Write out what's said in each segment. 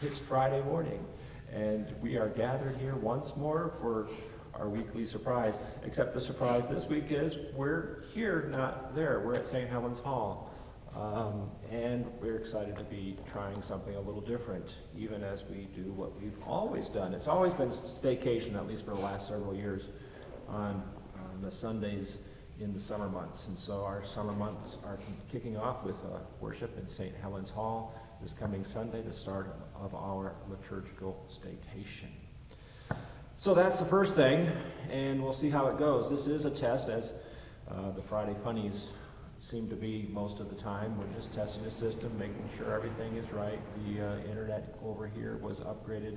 It's Friday morning, and we are gathered here once more for our weekly surprise. Except the surprise this week is we're here, not there. We're at St. Helens Hall. And we're excited to be trying something a little different, even as we do what we've always done. It's always been staycation, at least for the last several years, on the Sundays in the summer months. And so our summer months are kicking off with worship in St. Helens Hall this coming Sunday, the start of our liturgical staycation. So that's the first thing, and we'll see how it goes. This is a test, as the Friday Funnies seem to be most of the time. We're just testing the system, making sure everything is right. The internet over here was upgraded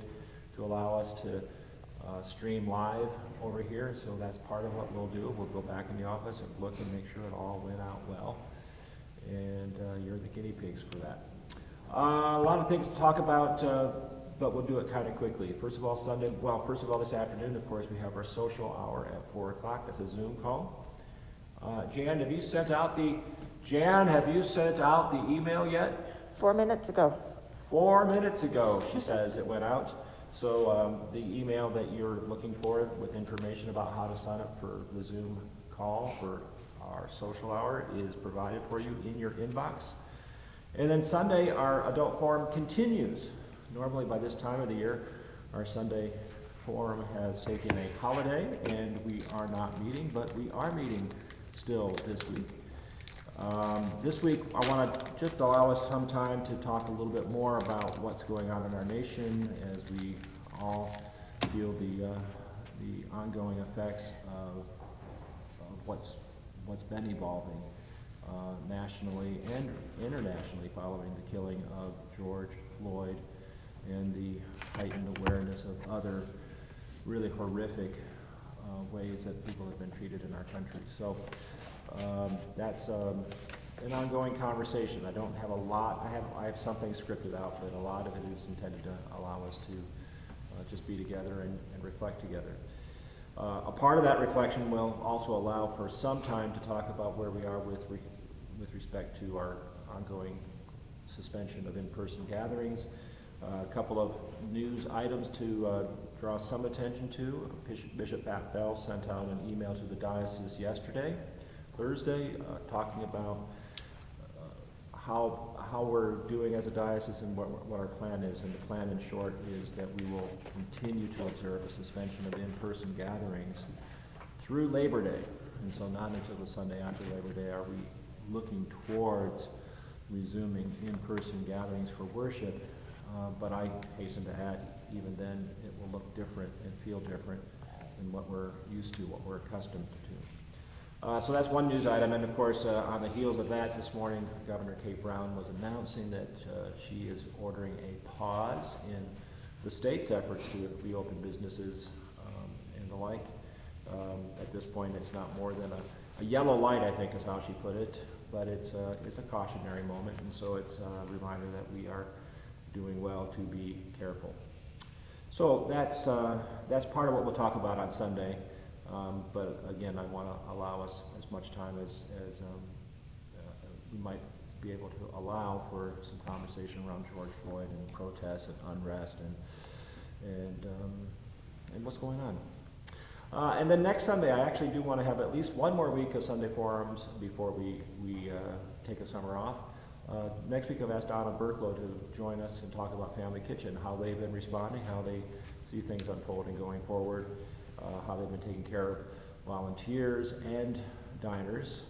to allow us to stream live over here, so that's part of what we'll do. We'll go back in the office and look and make sure it all went out well, and you're the guinea pigs for that. A lot of things to talk about, but we'll do it kind of quickly. First of all, this afternoon, of course, we have our social hour at 4 o'clock. That's a Zoom call. Jan, have you sent out the email yet? 4 minutes ago. 4 minutes ago, she says it went out. So the email that you're looking for with information about how to sign up for the Zoom call for our social hour is provided for you in your inbox. And then Sunday, our adult forum continues. Normally by this time of the year, our Sunday forum has taken a holiday and we are not meeting, but we are meeting still this week. This week, I want to just allow us some time to talk a little bit more about what's going on in our nation as we all feel the ongoing effects of what's been evolving nationally and internationally following the killing of George Floyd and the heightened awareness of other really horrific ways that people have been treated in our country. So that's an ongoing conversation. I don't have a lot. I have something scripted out, but a lot of it is intended to allow us to just be together and reflect together. A part of that reflection will also allow for some time to talk about where we are with respect to our ongoing suspension of in-person gatherings. A couple of news items to draw some attention to. Bishop Pat Bell sent out an email to the diocese yesterday, Thursday, talking about how we're doing as a diocese and what our plan is. And the plan, in short, is that we will continue to observe a suspension of in-person gatherings through Labor Day. And so not until the Sunday after Labor Day are we looking towards resuming in-person gatherings for worship. But I hasten to add, even then, it will look different and feel different than what we're used to, what we're accustomed to. So that's one news item, and of course, on the heels of that, this morning, Governor Kate Brown was announcing that she is ordering a pause in the state's efforts to reopen businesses and the like. At this point, it's not more than a yellow light, I think is how she put it, but it's a cautionary moment, and so it's a reminder that we are doing well to be careful. So that's part of what we'll talk about on Sunday. But again, I want to allow us as much time as we might be able to allow for some conversation around George Floyd and protests and unrest and what's going on. And then next Sunday, I actually do want to have at least one more week of Sunday forums before we take a summer off. Next week, I've asked Donna Burklow to join us and talk about Family Kitchen, how they've been responding, how they see things unfolding going forward, how they've been taking care of volunteers and diners,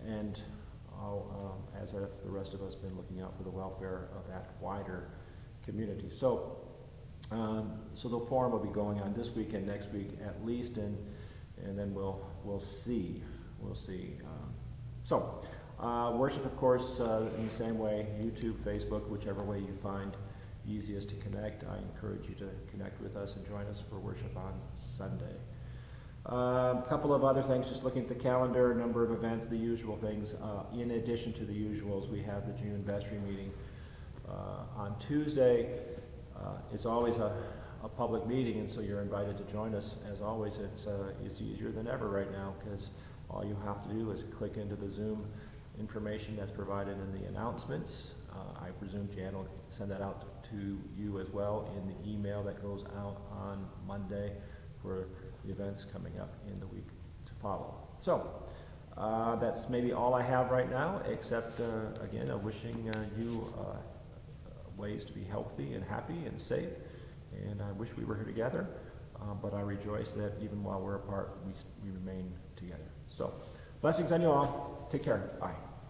and how, as have the rest of us, been looking out for the welfare of that wider community. So the forum will be going on this week and next week at least, and then we'll see. Worship, of course, in the same way, YouTube, Facebook, whichever way you find easiest to connect. I encourage you to connect with us and join us for worship on Sunday. A couple of other things, just looking at the calendar, a number of events, the usual things. In addition to the usuals, we have the June vestry meeting on Tuesday. It's always a public meeting, and so you're invited to join us. As always, it's easier than ever right now, because all you have to do is click into the Zoom information that's provided in the announcements I presume Jan will send that out to you as well in the email that goes out on Monday for the events coming up in the week to follow. So that's maybe all I have right now, except again, wishing you ways to be healthy and happy and safe. And I wish we were here together, but I rejoice that even while we're apart, we remain together. So blessings on you all. Take care. Bye.